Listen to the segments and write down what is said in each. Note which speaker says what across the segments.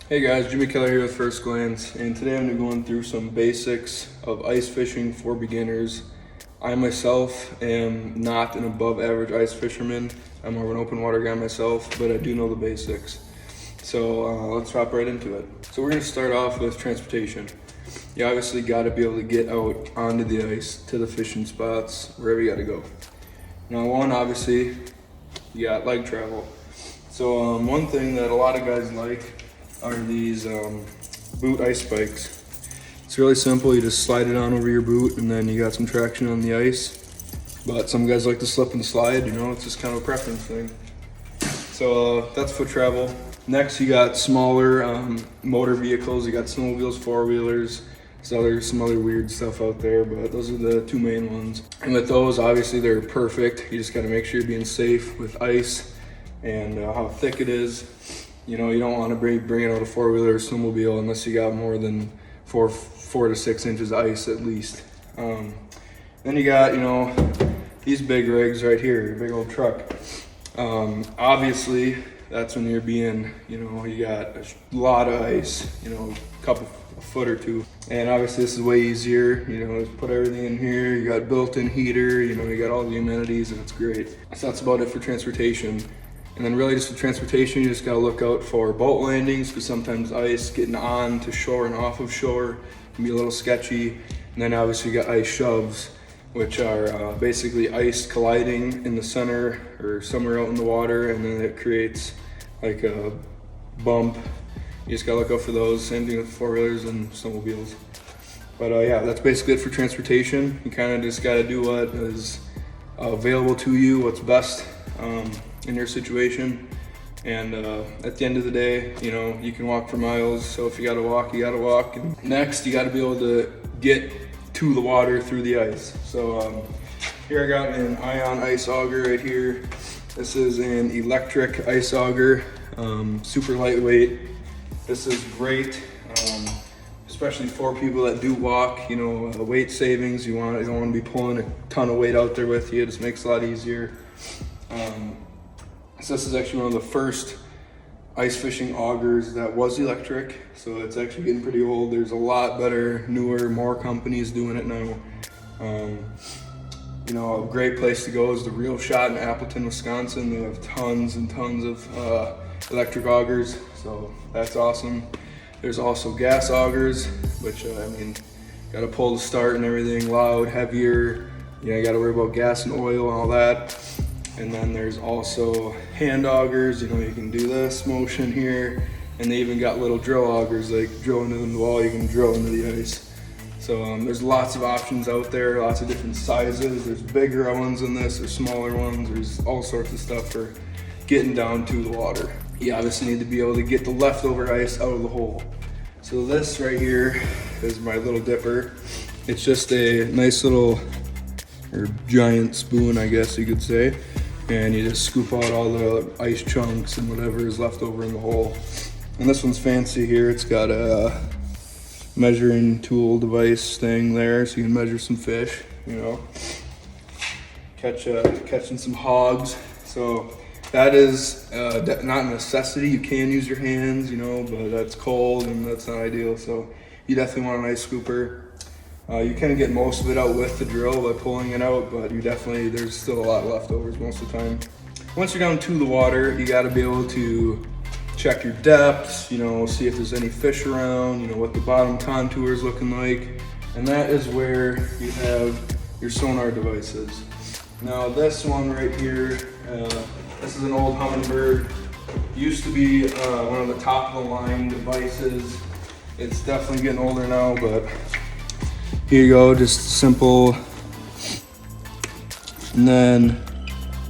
Speaker 1: Hey guys, Jimmy Keller here with First Glance, and today I'm going to be going through some basics of ice fishing for beginners. I myself am not an above average ice fisherman. I'm more of an open water guy myself, but I do know the basics. So let's hop right into it. So we're going to start off with transportation. You obviously got to be able to get out onto the ice to the fishing spots, wherever you got to go. Now one, obviously, you got leg travel. So one thing that a lot of guys like are these boot ice spikes. It's really simple. You just slide it on over your boot and then you got some traction on the ice. But some guys like to slip and slide, it's just kind of a preference thing. So that's foot travel. Next you got smaller motor vehicles. You got snowmobiles, four-wheelers, some other weird stuff out there, but those are the two main ones. And with those, obviously they're perfect. You just gotta make sure you're being safe with ice and how thick it is. You don't want to bring it out a four-wheeler or snowmobile unless you got more than four to 6 inches of ice at least. Then you got, these big rigs right here, your big old truck. Obviously, that's when you're being, you got a lot of ice, a foot or two. And obviously this is way easier, just put everything in here. You got built-in heater, you got all the amenities and it's great. So that's about it for transportation. And then really just for transportation, you just gotta look out for boat landings because sometimes ice getting on to shore and off of shore can be a little sketchy. And then obviously you got ice shoves, which are basically ice colliding in the center or somewhere out in the water, and then it creates like a bump. You just gotta look out for those. Same thing with four-wheelers and snowmobiles. But yeah, that's basically it for transportation. You kind of just gotta do what is available to you, what's best in your situation. And at the end of the day, you can walk for miles. So if you gotta walk, you gotta walk. And next, you gotta be able to get to the water through the ice. So here I got an ion ice auger right here. This is an electric ice auger, super lightweight. This is great, especially for people that do walk, weight savings. You don't want to be pulling a ton of weight out there with you. It just makes it a lot easier. So this is actually one of the first ice fishing augers that was electric. So it's actually getting pretty old. There's a lot better, newer, more companies doing it now. A great place to go is the Real Shot in Appleton, Wisconsin. They have tons and tons of electric augers, so that's awesome. There's also gas augers, which gotta pull the start and everything, loud, heavier. You gotta worry about gas and oil and all that. And then there's also hand augers. You can do this motion here, and they even got little drill augers, like drill into the wall, you can drill into the ice. So there's lots of options out there, lots of different sizes. There's bigger ones than this, there's smaller ones, there's all sorts of stuff for getting down to the water. You obviously need to be able to get the leftover ice out of the hole. So this right here is my little dipper. It's just a nice little, or giant spoon, I guess you could say. And you just scoop out all the ice chunks and whatever is left over in the hole. And this one's fancy here. It's got a measuring tool device thing there, so you can measure some fish, catching some hogs. So that is not a necessity. You can use your hands, but that's cold and that's not ideal. So you definitely want an ice scooper. You can get most of it out with the drill by pulling it out, but there's still a lot of leftovers most of the time. Once you're down to the water, you gotta be able to check your depths, see if there's any fish around, what the bottom contour is looking like. And that is where you have your sonar devices. Now this one right here, this is an old Humminbird. Used to be one of the top of the line devices. It's definitely getting older now, but here you go, just simple. And then,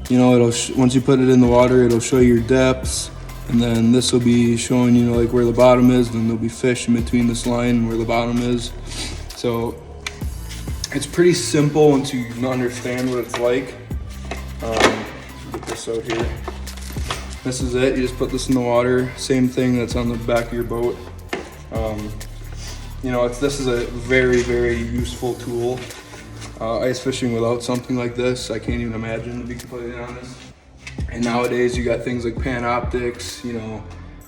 Speaker 1: once you put it in the water, it'll show you your depths. And then this will be showing you, like where the bottom is. And there'll be fish in between this line and where the bottom is. So it's pretty simple once you understand what it's like. Get this out here. This is it. You just put this in the water. Same thing that's on the back of your boat. This is a very, very useful tool. Ice fishing without something like this, I can't even imagine, to be completely honest. And nowadays you got things like Panoptics,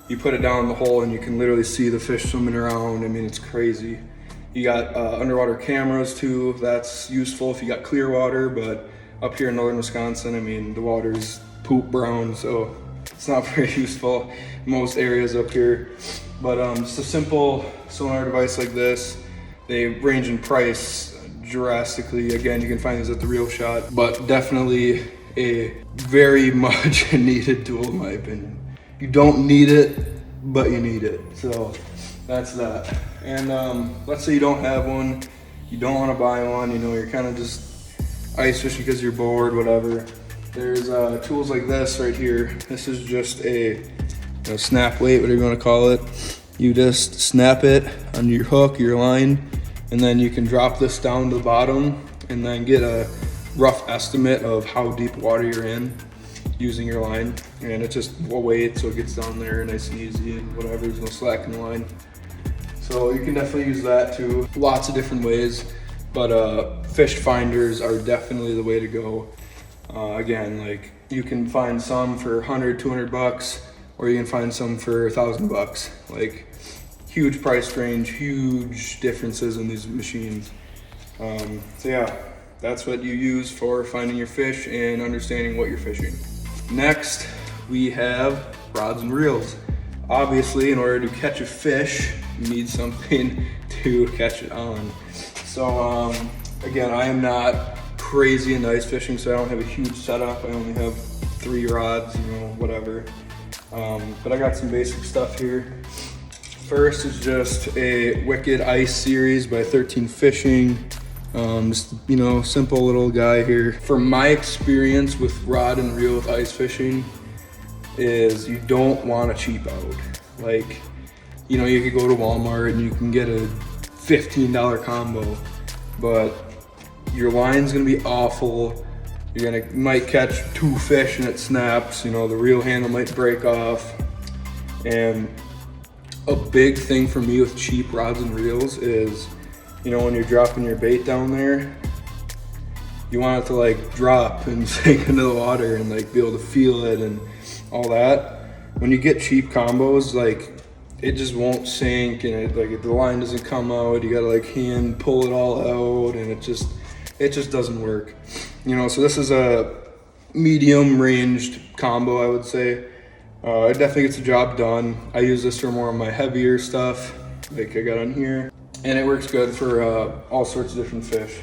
Speaker 1: You put it down the hole and you can literally see the fish swimming around. I mean, it's crazy. You got underwater cameras too. That's useful if you got clear water, but up here in northern Wisconsin, I mean, the water's poop brown, so it's not very useful in most areas up here. But just a simple sonar device like this, they range in price drastically. Again, you can find these at the Reel Shot, but definitely a very much needed tool in my opinion. You don't need it, but you need it. So that's that. And let's say you don't have one, you don't want to buy one, you know, you're kind of just ice fishing because you're bored, whatever. There's tools like this right here. This is just a snap weight, whatever you want to call it. You just snap it on your hook, your line, and then you can drop this down to the bottom and then get a rough estimate of how deep water you're in using your line. And it's just a weight, so it gets down there nice and easy and whatever, there's no slack in the line. So you can definitely use that too. Lots of different ways, but fish finders are definitely the way to go. Again, like you can find some for 100, 200 bucks, or you can find some for 1,000 bucks. Like huge price range, huge differences in these machines. So yeah, that's what you use for finding your fish and understanding what you're fishing. Next, we have rods and reels. Obviously, in order to catch a fish, you need something to catch it on. So again, I am not crazy into ice fishing, so I don't have a huge setup. I only have 3 rods, you know, whatever. But I got some basic stuff here. First is just a Wicked Ice series by 13 Fishing. Just, you know, simple little guy here. From my experience with rod and reel with ice fishing is you don't want to cheap out. Like, you know, you could go to Walmart and you can get a $15 combo, but your line's gonna be awful. You might catch 2 fish and it snaps, you know, the reel handle might break off. And a big thing for me with cheap rods and reels is, you know, when you're dropping your bait down there, you want it to like drop and sink into the water and like be able to feel it and all that. When you get cheap combos, like it just won't sink and it, like the line doesn't come out. You gotta like hand pull it all out and it just doesn't work. You know, so this is a medium ranged combo, I would say. It definitely gets the job done. I use this for more of my heavier stuff, like I got on here. And it works good for all sorts of different fish.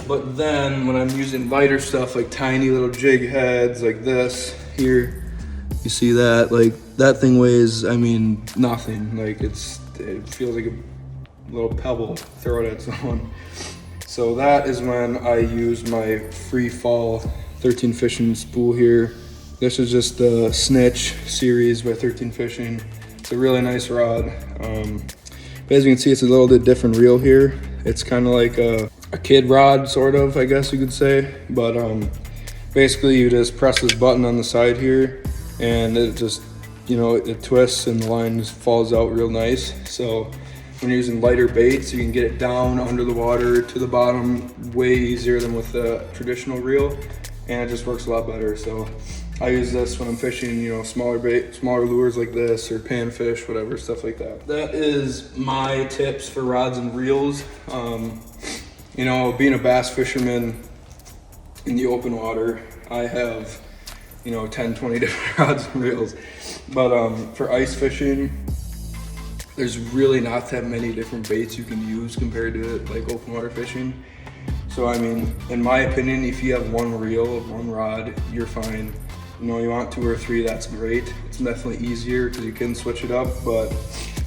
Speaker 1: But then when I'm using lighter stuff like tiny little jig heads like this here, you see that, like that thing weighs, I mean, nothing. Like it feels like a little pebble, throw it at someone. So that is when I use my Free Fall 13 Fishing spool here. This is just the Snitch series by 13 Fishing. It's a really nice rod. But as you can see, it's a little bit different reel here. It's kind of like a kid rod, sort of, I guess you could say. But basically, you just press this button on the side here, and it just, you know, it twists and the line just falls out real nice. So when you're using lighter baits, you can get it down under the water to the bottom way easier than with the traditional reel, and it just works a lot better. So I use this when I'm fishing, you know, smaller lures like this or panfish, whatever, stuff like that. That is my tips for rods and reels. You know, being a bass fisherman in the open water, I have, you know, 10, 20 different rods and reels. But for ice fishing, there's really not that many different baits you can use compared to like open water fishing. So I mean, in my opinion, if you have one reel, one rod, you're fine. You know, you want 2 or 3, that's great. It's definitely easier because you can switch it up, but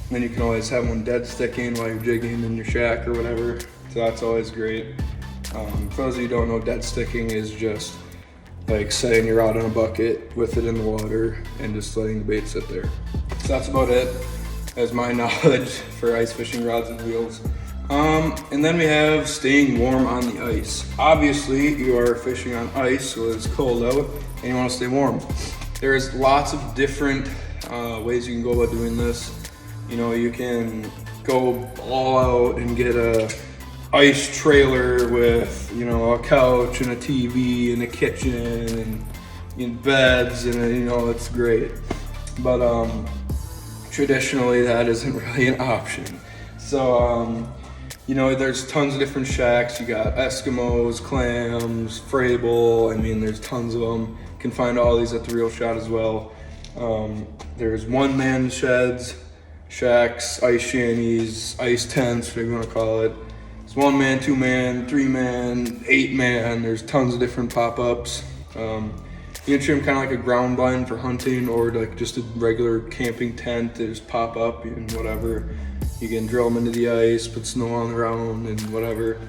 Speaker 1: then you can always have one dead sticking while you're jigging in your shack or whatever. So that's always great. For those of you who don't know, dead sticking is just like setting your rod on a bucket with it in the water and just letting the bait sit there. So that's about it as my knowledge for ice fishing rods and reels. And then we have staying warm on the ice. Obviously, you are fishing on ice, so it's cold out, and you want to stay warm. There's lots of different ways you can go about doing this. You know, you can go all out and get a ice trailer with, you know, a couch and a TV and a kitchen and beds, and you know, it's great. But traditionally that isn't really an option. So, you know, there's tons of different shacks. You got Eskimos, clams, Frable. I mean, there's tons of them. You can find all these at the Real Shot as well. There's one-man sheds, shacks, ice shanties, ice tents, whatever you want to call it. It's 1-man, 2-man, 3-man, 8-man. There's tons of different pop-ups. You can treat them kind of like a ground blind for hunting, or like just a regular camping tent. They just pop up and whatever. You can drill them into the ice, put snow on the ground and whatever.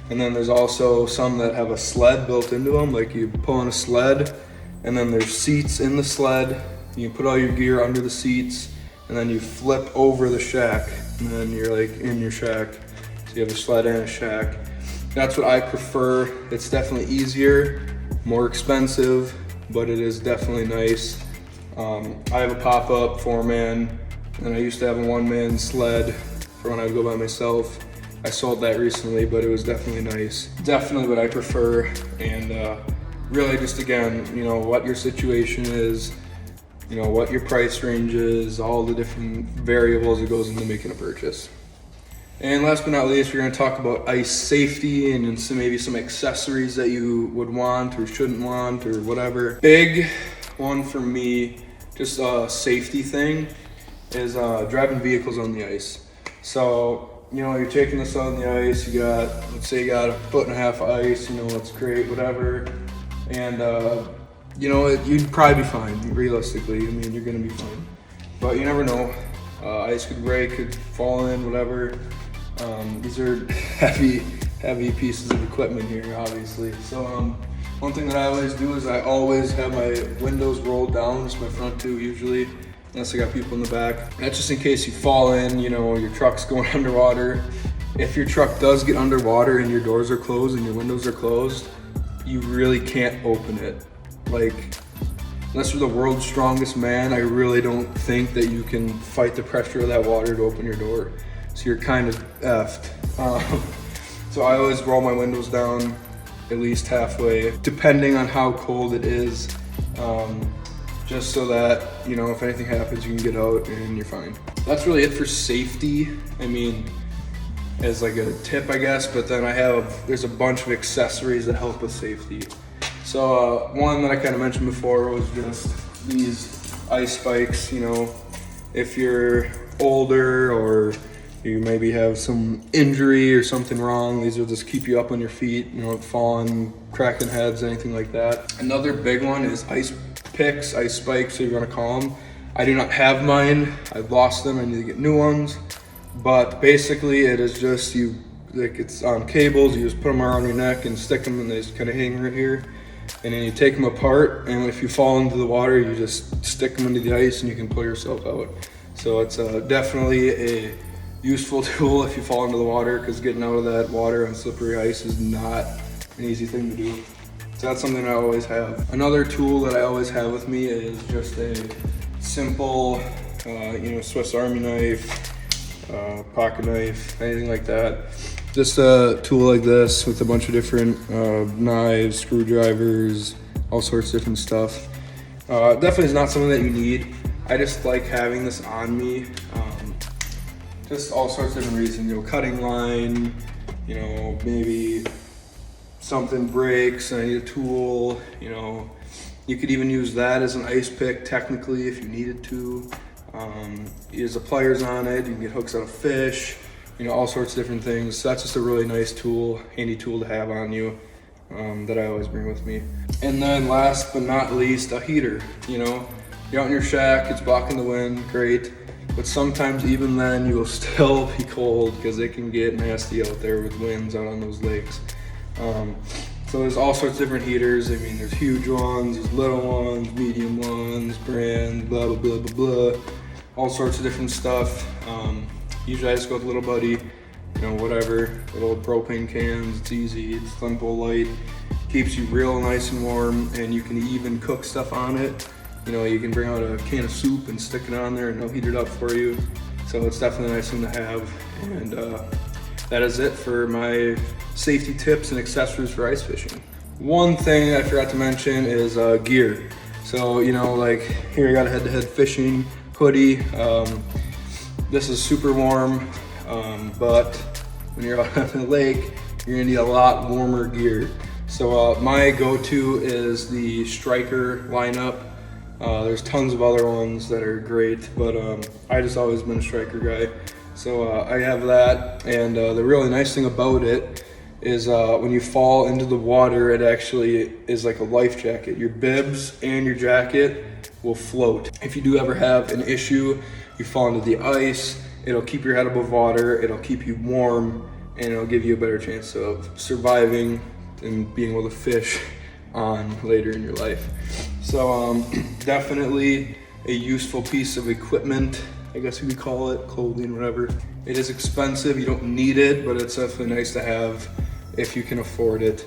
Speaker 1: And then there's also some that have a sled built into them, like you pull on a sled, and then there's seats in the sled. You put all your gear under the seats, and then you flip over the shack, and then you're like in your shack. So you have a sled and a shack. That's what I prefer. It's definitely easier, more expensive, but it is definitely nice. I have a pop-up 4-man, and I used to have a 1-man sled for when I would go by myself. I sold that recently, but it was definitely nice. Definitely what I prefer, and really just again, you know, what your situation is, you know, what your price range is, all the different variables that goes into making a purchase. And last but not least, we're going to talk about ice safety and maybe some accessories that you would want or shouldn't want or whatever. Big one for me, just a safety thing, is driving vehicles on the ice. So, you know, you're taking this on the ice, you got, let's say you got 1.5 foot ice, you know, it's great, whatever. And, you know, you'd probably be fine, realistically. I mean, you're going to be fine. But you never know. Ice could break, could fall in, whatever. These are heavy pieces of equipment here, obviously. So one thing that I always do is I always have my windows rolled down, just my front two usually, unless I got people in the back. That's just in case you fall in, you know, your truck's going underwater. If your truck does get underwater and your doors are closed and your windows are closed, you really can't open it. Like, unless you're the world's strongest man, I really don't think that you can fight the pressure of that water to open your door. So you're kind of effed. So I always roll my windows down at least halfway, depending on how cold it is, just so that, you know, if anything happens, you can get out and you're fine. That's really it for safety. I mean, as like a tip, I guess, but then there's a bunch of accessories that help with safety. So one that I kind of mentioned before was just these ice spikes. You know, if you're older or you maybe have some injury or something wrong, these will just keep you up on your feet, you know, falling, cracking heads, anything like that. Another big one is ice picks, ice spikes, if you want to call them. I do not have mine. I've lost them. I need to get new ones. But basically it is just it's on cables. You just put them around your neck and stick them, and they just kind of hang right here. And then you take them apart, and if you fall into the water, you just stick them into the ice and you can pull yourself out. So it's definitely a useful tool if you fall into the water, because getting out of that water on slippery ice is not an easy thing to do. So that's something I always have. Another tool that I always have with me is just a simple, you know, Swiss Army knife, pocket knife, anything like that. Just a tool like this with a bunch of different knives, screwdrivers, all sorts of different stuff. Definitely is not something that you need. I just like having this on me. Just all sorts of different reasons, you know, cutting line, you know, maybe something breaks and I need a tool, you know. You could even use that as an ice pick technically if you needed to. Use the pliers on it, you can get hooks out of fish, you know, all sorts of different things. So that's just a really nice tool, handy tool to have on you, that I always bring with me. And then last but not least, a heater. You know, you're out in your shack, it's blocking the wind, great. But sometimes even then you will still be cold, because it can get nasty out there with winds out on those lakes. So there's all sorts of different heaters. I mean, there's huge ones, there's little ones, medium ones, brands, blah, blah, blah, blah, blah. All sorts of different stuff. Usually I just go with Little Buddy, you know, whatever, little propane cans. It's easy, it's simple, light, keeps you real nice and warm, and you can even cook stuff on it. You know, you can bring out a can of soup and stick it on there and it'll heat it up for you. So it's definitely a nice thing to have. And that is it for my safety tips and accessories for ice fishing. One thing I forgot to mention is gear. So, you know, like here I got a head-to-head fishing hoodie. This is super warm, but when you're out on the lake, you're gonna need a lot warmer gear. So my go-to is the Striker lineup. There's tons of other ones that are great, but I just always been a Striker guy. So I have that, and the really nice thing about it is when you fall into the water, it actually is like a life jacket. Your bibs and your jacket will float. If you do ever have an issue, you fall into the ice, it'll keep your head above water, it'll keep you warm, and it'll give you a better chance of surviving and being able to fish on later in your life. So definitely a useful piece of equipment, I guess you could call it, clothing, whatever. It is expensive, you don't need it, but it's definitely nice to have if you can afford it.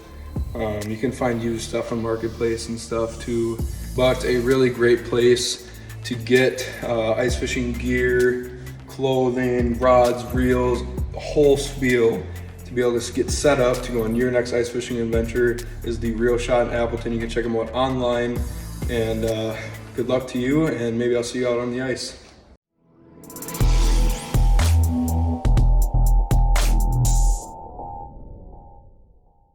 Speaker 1: You can find used stuff on Marketplace and stuff too, but a really great place to get ice fishing gear, clothing, rods, reels, the whole spiel to be able to get set up to go on your next ice fishing adventure is the Reel Shot in Appleton. You can check them out online, and good luck to you, and maybe I'll see you out on the ice.